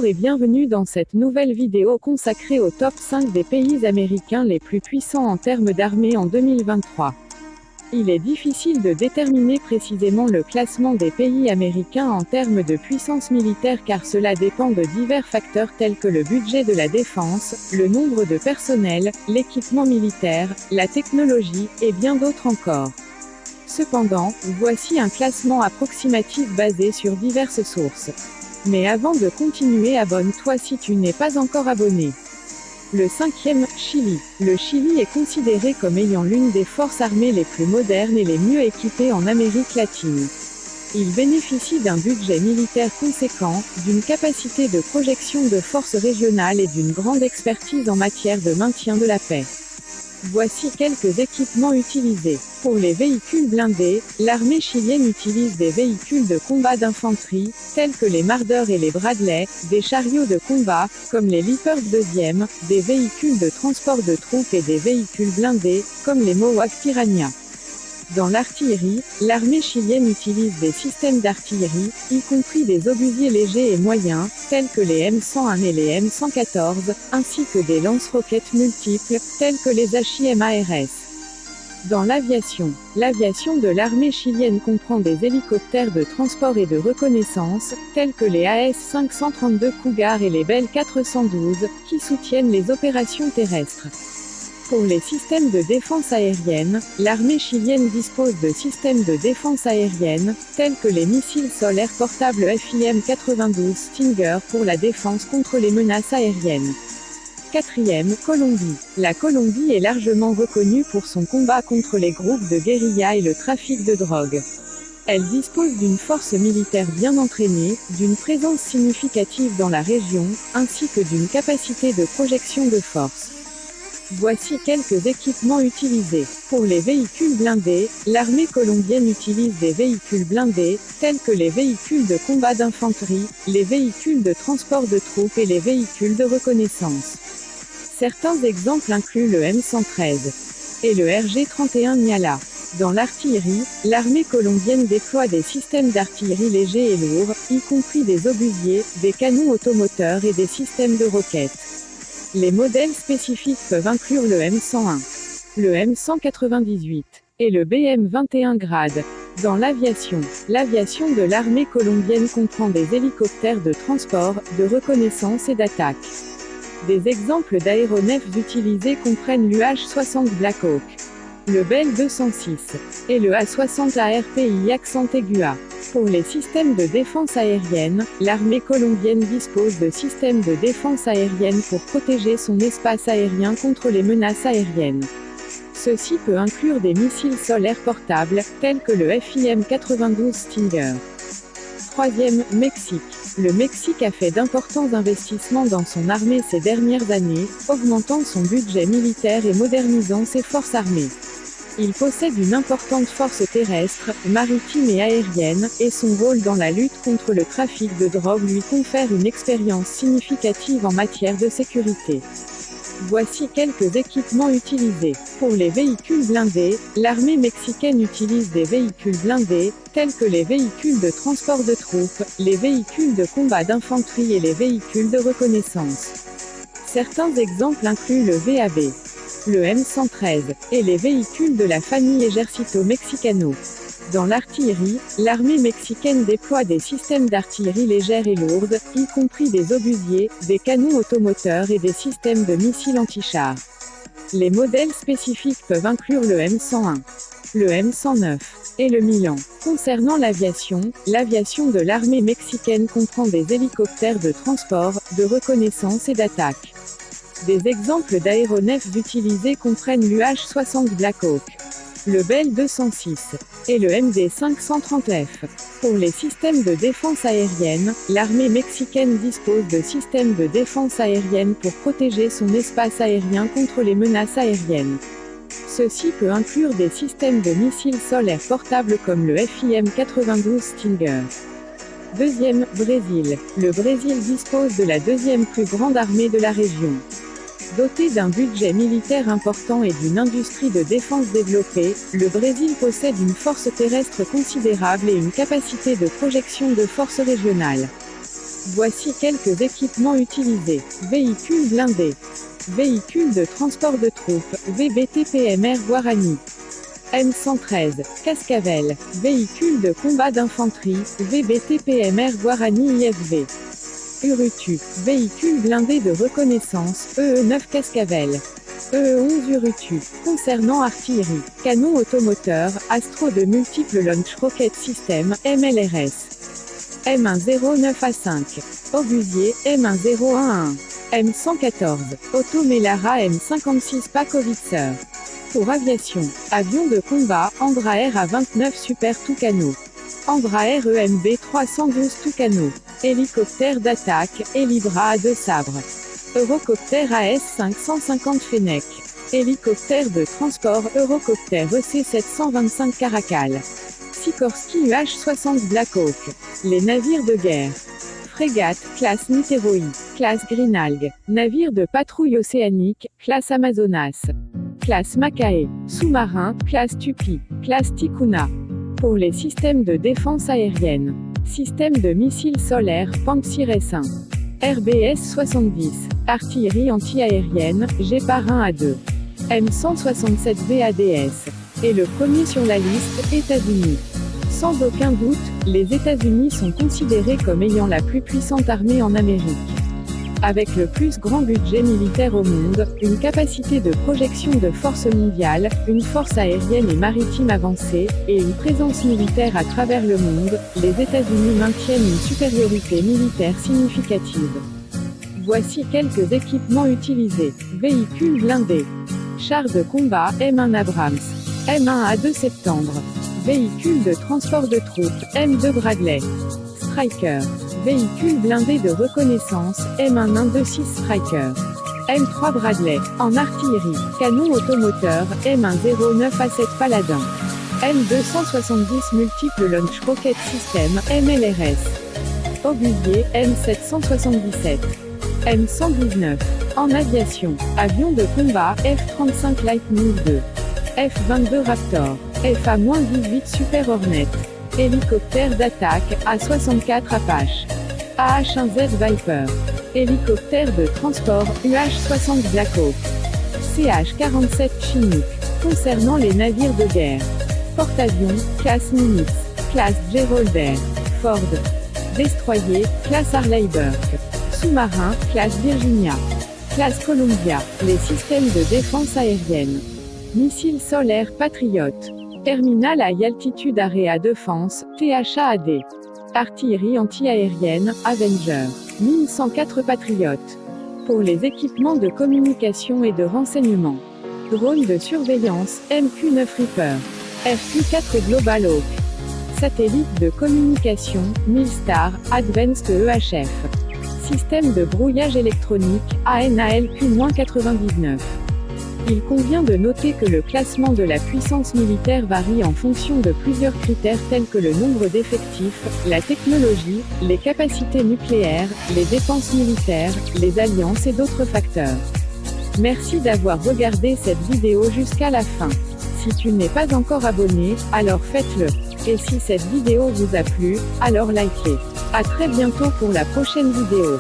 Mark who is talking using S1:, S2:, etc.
S1: et bienvenue dans cette nouvelle vidéo consacrée au top 5 des pays américains les plus puissants en termes d'armée en 2023. Il est difficile de déterminer précisément le classement des pays américains en termes de puissance militaire car cela dépend de divers facteurs tels que le budget de la défense, le nombre de personnel, l'équipement militaire, la technologie, et bien d'autres encore. Cependant, voici un classement approximatif basé sur diverses sources. Mais avant de continuer, abonne-toi si tu n'es pas encore abonné. Le 5e, Chili. Le Chili est considéré comme ayant l'une des forces armées les plus modernes et les mieux équipées en Amérique latine. Il bénéficie d'un budget militaire conséquent, d'une capacité de projection de forces régionales et d'une grande expertise en matière de maintien de la paix. Voici quelques équipements utilisés. Pour les véhicules blindés, l'armée chilienne utilise des véhicules de combat d'infanterie, tels que les Marder et les Bradley, des chariots de combat, comme les Leopard 2e, des véhicules de transport de troupes et des véhicules blindés, comme les Mohawk Piranha. Dans l'artillerie, l'armée chilienne utilise des systèmes d'artillerie, y compris des obusiers légers et moyens, tels que les M101 et les M114, ainsi que des lance-roquettes multiples, tels que les HIMARS. Dans l'aviation, l'aviation de l'armée chilienne comprend des hélicoptères de transport et de reconnaissance, tels que les AS-532 Cougar et les Bell 412, qui soutiennent les opérations terrestres. Pour les systèmes de défense aérienne, l'armée chilienne dispose de systèmes de défense aérienne, tels que les missiles solaires portables FIM-92 Stinger pour la défense contre les menaces aériennes. 4e, Colombie. La Colombie est largement reconnue pour son combat contre les groupes de guérilla et le trafic de drogue. Elle dispose d'une force militaire bien entraînée, d'une présence significative dans la région, ainsi que d'une capacité de projection de force. Voici quelques équipements utilisés. Pour les véhicules blindés, l'armée colombienne utilise des véhicules blindés, tels que les véhicules de combat d'infanterie, les véhicules de transport de troupes et les véhicules de reconnaissance. Certains exemples incluent le M113 et le RG-31 Niala. Dans l'artillerie, l'armée colombienne déploie des systèmes d'artillerie légers et lourds, y compris des obusiers, des canons automoteurs et des systèmes de roquettes. Les modèles spécifiques peuvent inclure le M101, le M198 et le BM-21 Grad. Dans l'aviation, l'aviation de l'armée colombienne comprend des hélicoptères de transport, de reconnaissance et d'attaque. Des exemples d'aéronefs utilisés comprennent l'UH-60 Black Hawk, le Bell 206 et le A-60 ARPI accent aigu A. Pour les systèmes de défense aérienne, l'armée colombienne dispose de systèmes de défense aérienne pour protéger son espace aérien contre les menaces aériennes. Ceci peut inclure des missiles solaires portables, tels que le FIM-92 Stinger. 3e, Mexique. Le Mexique a fait d'importants investissements dans son armée ces dernières années, augmentant son budget militaire et modernisant ses forces armées. Il possède une importante force terrestre, maritime et aérienne, et son rôle dans la lutte contre le trafic de drogue lui confère une expérience significative en matière de sécurité. Voici quelques équipements utilisés. Pour les véhicules blindés, l'armée mexicaine utilise des véhicules blindés, tels que les véhicules de transport de troupes, les véhicules de combat d'infanterie et les véhicules de reconnaissance. Certains exemples incluent le VAB, le M113, et les véhicules de la famille Ejército Mexicano. Dans l'artillerie, l'armée mexicaine déploie des systèmes d'artillerie légère et lourde, y compris des obusiers, des canons automoteurs et des systèmes de missiles anti-chars. Les modèles spécifiques peuvent inclure le M101, le M109 et le Milan. Concernant l'aviation de l'armée mexicaine comprend des hélicoptères de transport, de reconnaissance et d'attaque. Des exemples d'aéronefs utilisés comprennent l'UH-60 Black Hawk, le Bell 206 et le MD-530F. Pour les systèmes de défense aérienne, l'armée mexicaine dispose de systèmes de défense aérienne pour protéger son espace aérien contre les menaces aériennes. Ceci peut inclure des systèmes de missiles solaires portables comme le FIM-92 Stinger. 2e, Brésil. Le Brésil dispose de la deuxième plus grande armée de la région. Doté d'un budget militaire important et d'une industrie de défense développée, le Brésil possède une force terrestre considérable et une capacité de projection de forces régionales. Voici quelques équipements utilisés. Véhicules blindés. Véhicules de transport de troupes, VBT-PMR Guarani. M113, Cascavel. Véhicules de combat d'infanterie, VBT-PMR Guarani IFV. Urutu. Véhicules blindés de reconnaissance, EE9 Cascavel. EE11 Urutu. Concernant artillerie, canon automoteur, Astro de multiples launch rocket system, MLRS. M109A5. Obusier, M10111. M114. Otto Melara M56 Pakowitzer. Pour aviation, avion de combat, Embraer A29 Super Tucano. Embraer EMB 312 Tucano. Hélicoptère d'attaque, Elibra A2 Sabre. Eurocopter AS 550 Fennec. Hélicoptère de transport Eurocopter EC 725 Caracal. Sikorsky UH-60 Black Hawk. Les navires de guerre. Frégate, classe Niteroi. Classe Greenalg. Navire de patrouille océanique, classe Amazonas. Classe Macaé. Sous-marin, classe Tupi. Classe Ticuna. Pour les systèmes de défense aérienne. Système de missiles solaires, Pantsir S1. RBS 70. Artillerie anti-aérienne, Gépard 1 à 2. M167 VADS. Et le premier sur la liste, États-Unis. Sans aucun doute, les États-Unis sont considérés comme ayant la plus puissante armée en Amérique. Avec le plus grand budget militaire au monde, une capacité de projection de force mondiale, une force aérienne et maritime avancée, et une présence militaire à travers le monde, les États-Unis maintiennent une supériorité militaire significative. Voici quelques équipements utilisés. Véhicules blindés. Chars de combat, M1 Abrams. M1 A2 Septembre. Véhicules de transport de troupes, M2 Bradley. Striker. Véhicules blindés de reconnaissance, M126 Striker. M3 Bradley. En artillerie, canon automoteur, M109A7 Paladin. M270 Multiple Launch Rocket System, MLRS. Obusier, M777. M119. En aviation, avion de combat, F-35 Lightning II. F-22 Raptor. FA-18 Super Hornet. Hélicoptère d'attaque, A-64 Apache. AH-1Z Viper. Hélicoptère de transport, UH-60 Black Hawk. CH-47 Chinook. Concernant les navires de guerre. Porte-avions, classe Nimitz. Classe Gerald R. Ford. Destroyer, classe Harley-Burke. Sous-marin, classe Virginia. Classe Columbia. Les systèmes de défense aérienne. Missiles solaires Patriot. Terminal High Altitude Area Defense, THAAD. Artillerie anti-aérienne, Avenger. Mine 104 Patriot. Pour les équipements de communication et de renseignement. Drone de surveillance, MQ-9 Reaper. FQ-4 Global Hawk. Satellite de communication, Milstar, Advanced EHF. Système de brouillage électronique, ANALQ-99. Il convient de noter que le classement de la puissance militaire varie en fonction de plusieurs critères tels que le nombre d'effectifs, la technologie, les capacités nucléaires, les dépenses militaires, les alliances et d'autres facteurs. Merci d'avoir regardé cette vidéo jusqu'à la fin. Si tu n'es pas encore abonné, alors faites-le. Et si cette vidéo vous a plu, alors likez. À très bientôt pour la prochaine vidéo.